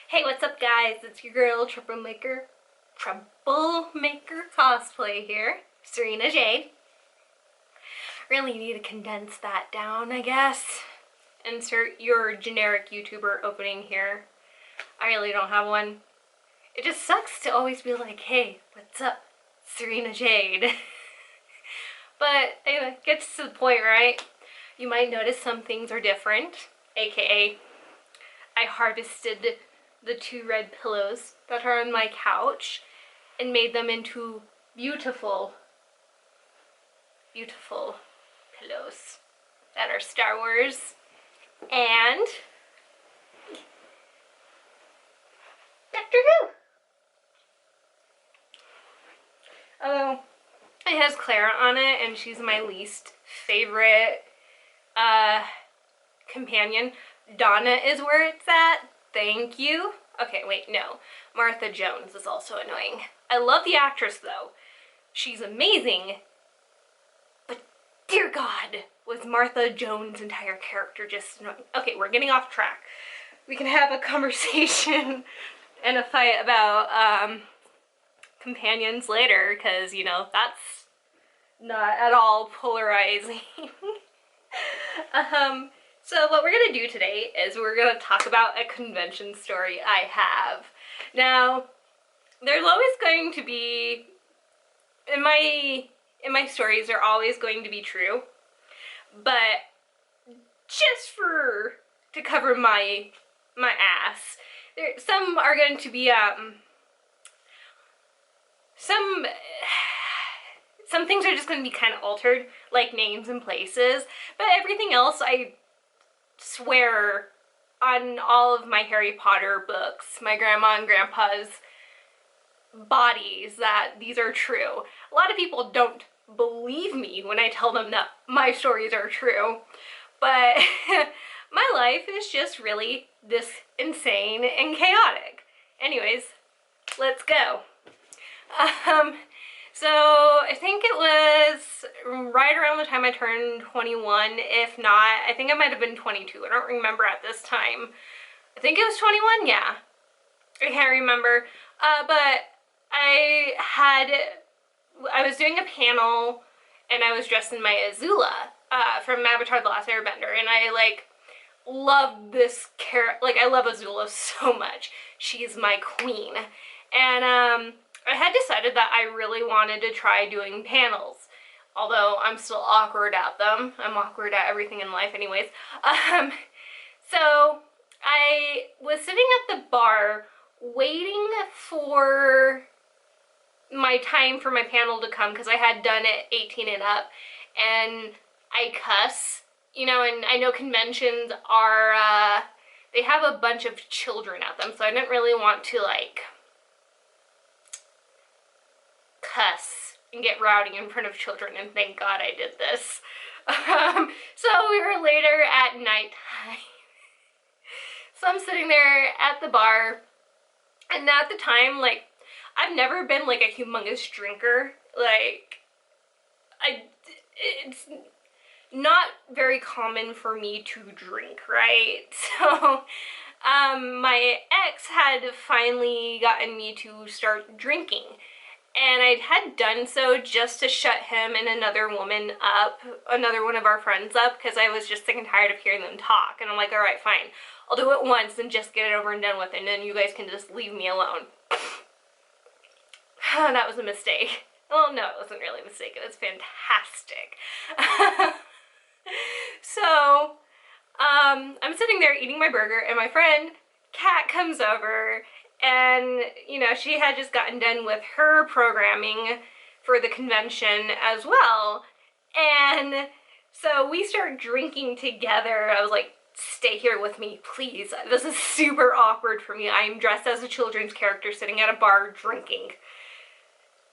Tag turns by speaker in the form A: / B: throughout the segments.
A: Hey, what's up guys? It's your girl, Troublemaker Cosplay here, Serena Jade. Really need to condense that down, I guess. Insert your generic YouTuber opening here. I really don't have one. It just sucks to always be like, hey, what's up? Serena Jade. But anyway, gets to the point, right? You might notice some things are different, aka I harvested the 2 red pillows that are on my couch and made them into beautiful, beautiful pillows that are Star Wars. And Doctor Who. Oh, it has Clara on it, and she's my least favorite companion. Donna is where it's at. Thank you. Okay, wait, no. Martha Jones is also annoying. I love the actress, though. She's amazing. But, dear God, was Martha Jones' entire character just annoying. Okay, we're getting off track. We can have a conversation and a fight about companions later, because, you know, that's not at all polarizing. So what we're going to do today is we're going to talk about a convention story I have. Now, there's always going to be, in my stories, they're always going to be true, but just to cover my ass, some are going to be, some things are just going to be kind of altered, like names and places, but everything else I swear on all of my Harry Potter books, my grandma and grandpa's bodies, that these are true. A lot of people don't believe me when I tell them that my stories are true, but my life is just really this insane and chaotic. Anyways, let's go. So I think it was right around the time I turned 21, if not, I think I might have been 22. I don't remember at this time. I think it was 21, yeah. I can't remember. But I was doing a panel and I was dressed in my Azula from Avatar: The Last Airbender, and I love this character. Like, I love Azula so much. She's my queen. And I had decided that I really wanted to try doing panels, although I'm still awkward at them. I'm awkward at everything in life anyways. So I was sitting at the bar waiting for my time for my panel to come, because I had done it 18 and up, and I cuss, you know, and I know conventions are, they have a bunch of children at them, so I didn't really want to, cuss and get rowdy in front of children, and thank God I did this. So we were later at nighttime. So I'm sitting there at the bar, and at the time, I've never been a humongous drinker. It's not very common for me to drink, right? So my ex had finally gotten me to start drinking, and I had done so just to shut him and another woman up, another one of our friends up, because I was just sick and tired of hearing them talk. And I'm like, alright, fine. I'll do it once and just get it over and done with, and then you guys can just leave me alone. That was a mistake. Well, no, it wasn't really a mistake. It was fantastic. So, I'm sitting there eating my burger, and my friend, Kat, comes over, and, you know, she had just gotten done with her programming for the convention as well, and so we start drinking together. I was like, stay here with me, please. This is super awkward for me. I'm dressed as a children's character sitting at a bar drinking.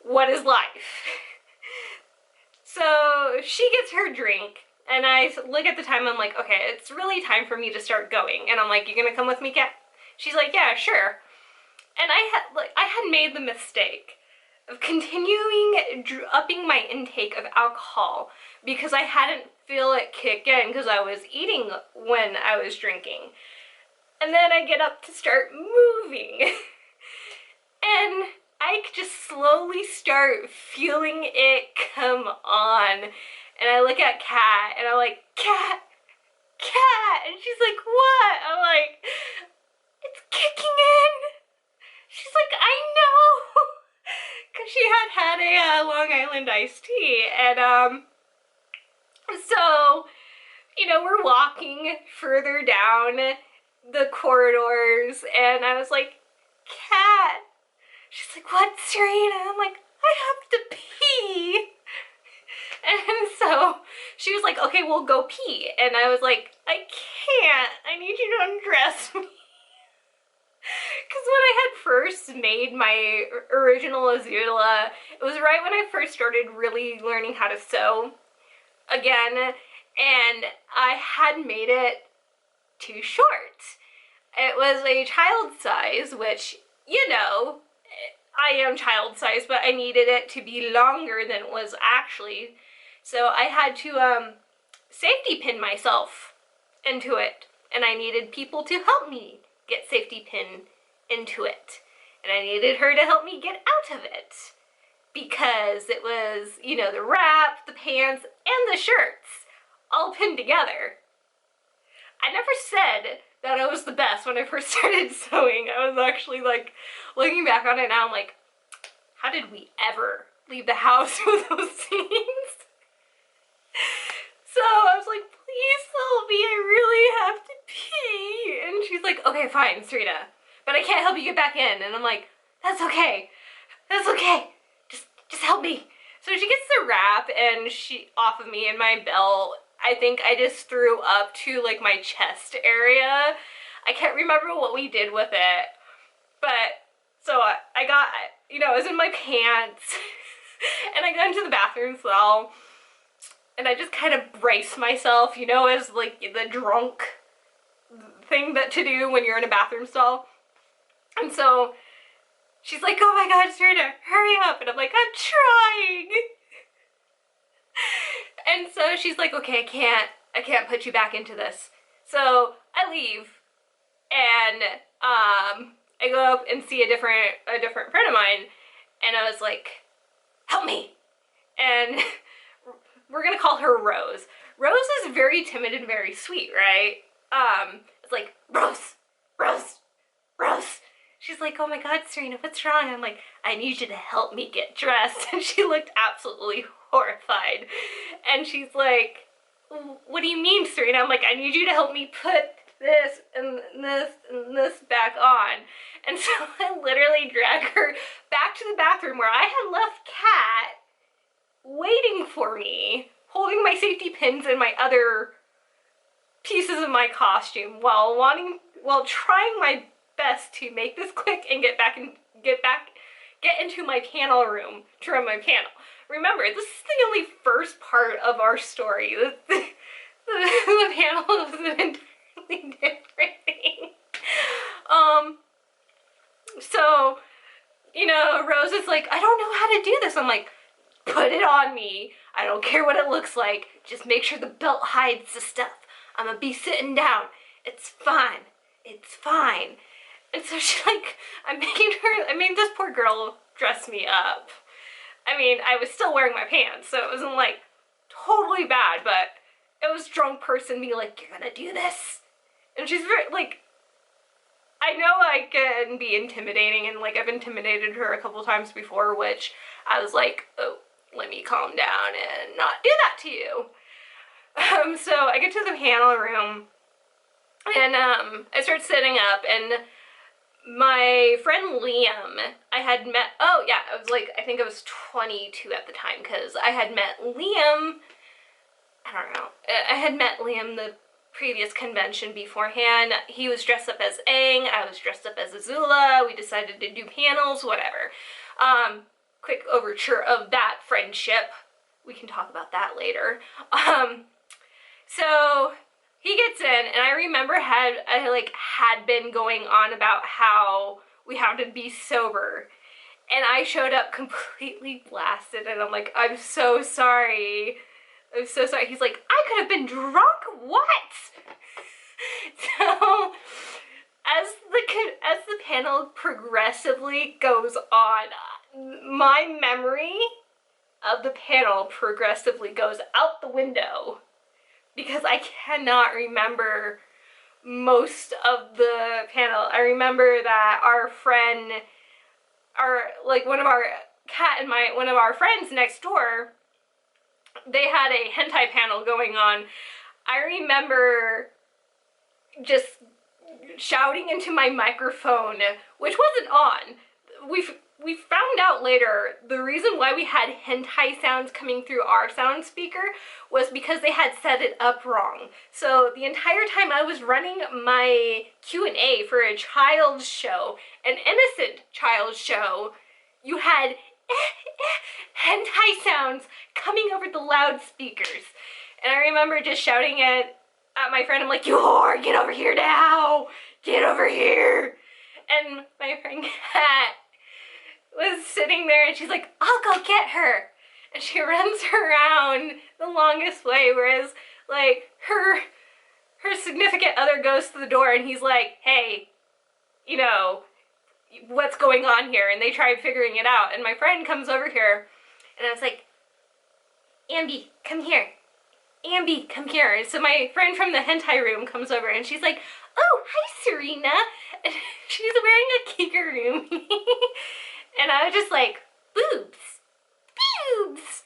A: What is life? So she gets her drink, and I look at the time, I'm like, okay, it's really time for me to start going. And I'm like, you gonna come with me, Kat? She's like, yeah, sure. And I had made the mistake of continuing upping my intake of alcohol because I hadn't feel it kick in because I was eating when I was drinking. And then I get up to start moving. And I just slowly start feeling it come on. And I look at Kat and I'm like, Kat, and she's like, what? I'm like, it's kicking in. She's like, I know. Because she had a Long Island iced tea. And so, you know, we're walking further down the corridors and I was like, Kat. She's like, what, Serena? I'm like, I have to pee. And so she was like, okay, we'll go pee. And I was like, I can't. I need you to undress me. Because when I had first made my original Azula, it was right when I first started really learning how to sew again. And I had made it too short. It was a child size, which, you know, I am child size, but I needed it to be longer than it was actually. So I had to safety pin myself into it. And I needed people to help me get safety pin into it. And I needed her to help me get out of it. Because it was, you know, the wrap, the pants, and the shirts all pinned together. I never said that I was the best when I first started sewing. I was actually like, looking back on it now, I'm like, how did we ever leave the house with those things? So I was like, please help me, I really have to pee. And she's like, okay, fine, Serena, but I can't help you get back in. And I'm like, that's okay, just help me. So she gets the wrap and she off of me and my belt. I think I just threw up to like my chest area. I can't remember what we did with it, but so I got, you know, I was in my pants and I got into the bathroom stall and I just kind of braced myself, you know, as like the drunk thing that to do when you're in a bathroom stall. And so she's like, oh my God, Serena, hurry up. And I'm like, I'm trying. And so she's like, okay, I can't put you back into this. So I leave and I go up and see a different friend of mine and I was like, help me. And we're gonna call her Rose. Rose is very timid and very sweet, right? It's like, Rose. She's like, oh my God, Serena, what's wrong? I'm like, I need you to help me get dressed. And she looked absolutely horrified. And she's like, what do you mean, Serena? I'm like, I need you to help me put this and this and this back on. And so I literally drag her back to the bathroom where I had left Kat waiting for me, holding my safety pins and my other pieces of my costume while trying my best to make this quick and get into my panel room to run my panel. Remember, this is the only first part of our story. The panel was an entirely different thing. So, you know, Rose is like, I don't know how to do this. I'm like, put it on me. I don't care what it looks like. Just make sure the belt hides the stuff. I'm gonna be sitting down. It's fine. And so she like, I made this poor girl dress me up. I mean, I was still wearing my pants, so it wasn't like totally bad, but it was drunk person me like, you're gonna do this? And she's very, like, I know I can be intimidating, and like I've intimidated her a couple times before, which I was like, oh, let me calm down and not do that to you. So I get to the panel room, and I start sitting up, and my friend Liam, I had met, oh yeah, I was like, I think I was 22 at the time, because I had met Liam, I don't know, I had met Liam the previous convention beforehand. He was dressed up as Aang, I was dressed up as Azula, we decided to do panels, whatever. Quick overture of that friendship. We can talk about that later. So he gets in, and I remember I had been going on about how we have to be sober, and I showed up completely blasted, and I'm like, I'm so sorry. He's like, I could have been drunk, what? So as the panel progressively goes on, my memory of the panel progressively goes out the window because I cannot remember most of the panel. I remember that our friend, one of our one of our friends next door, they had a hentai panel going on. I remember just shouting into my microphone, which wasn't on. We found out later the reason why we had hentai sounds coming through our sound speaker was because they had set it up wrong. So the entire time I was running my Q&A for a child's show, an innocent child's show, you had hentai sounds coming over the loudspeakers. And I remember just shouting at my friend, I'm like, "You whore, get over here now! Get over here!" And my friend Kat was sitting there and she's like, "I'll go get her." And she runs around the longest way, whereas like her significant other goes to the door and he's like, "Hey, you know, what's going on here?" And they tried figuring it out. And my friend comes over here and I was like, "Ambi, come here. Ambi, come here." And so my friend from the hentai room comes over and she's like, "Oh, hi, Serena." And she's wearing a kigurumi. And I was just like, "Boobs, boobs."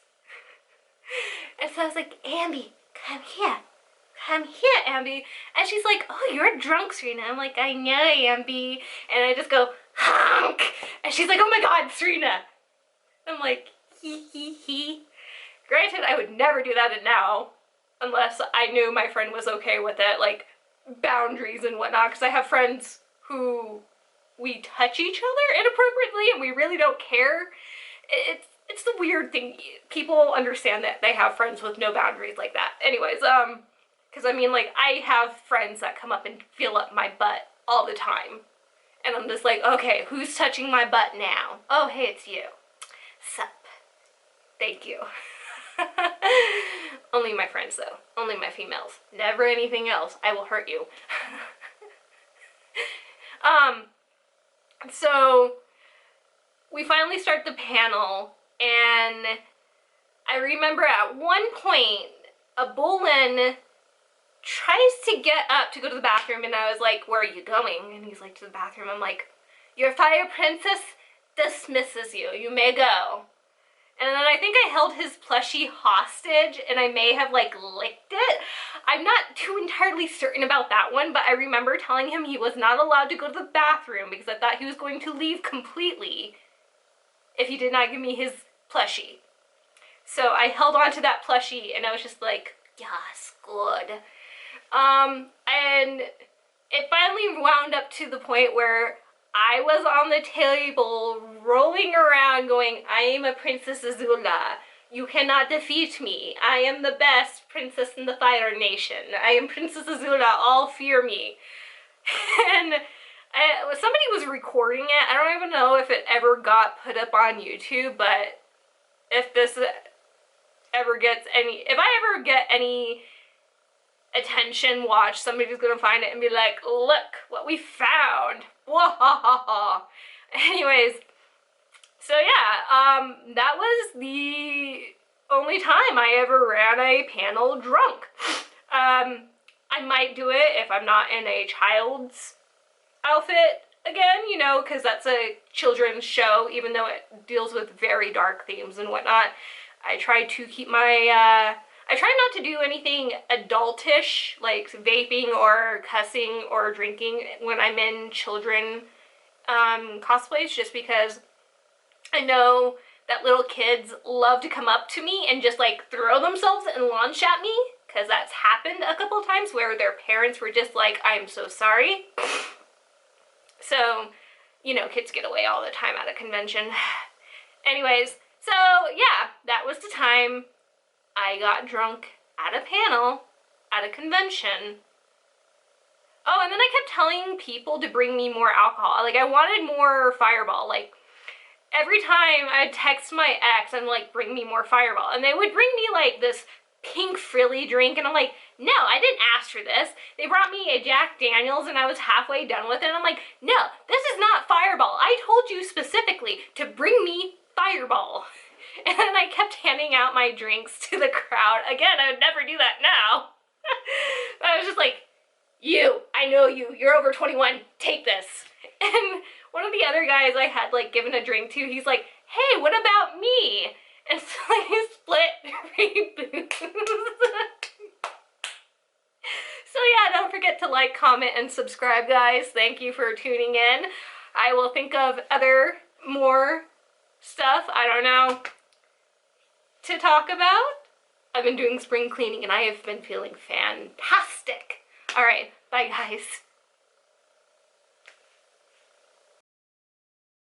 A: And so I was like, "Ambi, come here. Come here, Ambi." And she's like, "Oh, you're drunk, Serena." I'm like, "I know, Ambi." And I just go, "Honk." And she's like, "Oh my God, Serena." I'm like, hee hee hee. Granted, I would never do that now, unless I knew my friend was okay with it, like boundaries and whatnot, because I have friends who we touch each other inappropriately and we really don't care. It's the weird thing. People understand that they have friends with no boundaries like that. Anyways, because I mean, like, I have friends that come up and feel up my butt all the time. And I'm just like, okay, who's touching my butt now? Oh, hey, it's you. Sup. Thank you. Only my friends, though. Only my females. Never anything else. I will hurt you. So we finally start the panel, and I remember at one point a Bolin tries to get up to go to the bathroom, and I was like, "Where are you going?" And he's like, "To the bathroom." I'm like, "Your fire princess dismisses you. You may go." And then I think I held his plushie hostage and I may have like licked it. I'm not too entirely certain about that one, but I remember telling him he was not allowed to go to the bathroom because I thought he was going to leave completely if he did not give me his plushie. So I held on to that plushie and I was just like, yes, good. And it finally wound up to the point where I was on the table rolling around going, "I am a Princess Azula. You cannot defeat me. I am the best princess in the Fire Nation. I am Princess Azula. All fear me." And somebody was recording it. I don't even know if it ever got put up on YouTube, but if this ever gets any, if I ever get any attention, watch, somebody's gonna find it and be like, "Look what we found." Anyways, so yeah, that was the only time I ever ran a panel drunk. I might do it if I'm not in a child's outfit again, you know, because that's a children's show, even though it deals with very dark themes and whatnot. I try to keep my, I try not to do anything adultish, like vaping or cussing or drinking when I'm in children cosplays, just because I know that little kids love to come up to me and just like throw themselves and launch at me, because that's happened a couple times where their parents were just like, "I'm so sorry." So, you know, kids get away all the time at a convention. Anyways, so yeah, that was the time I got drunk at a panel at a convention. Oh, and then I kept telling people to bring me more alcohol. Like, I wanted more Fireball. Like, every time I'd text my ex, I'm like, "Bring me more Fireball." And they would bring me like this pink frilly drink, and I'm like, no, I didn't ask for this. They brought me a Jack Daniels and I was halfway done with it, and I'm like, no, this is not Fireball. I told you specifically to bring me Fireball. And then I kept handing out my drinks to the crowd. Again, I would never do that now. But I was just like, I know you're over 21, take this. And one of the other guys I had like given a drink to, he's like, hey, what about me? And so like he split free booze. So yeah, don't forget to like, comment, and subscribe, guys. Thank you for tuning in. I will think of more stuff, I don't know, to talk about. I've been doing spring cleaning and I have been feeling fantastic. All right, bye guys.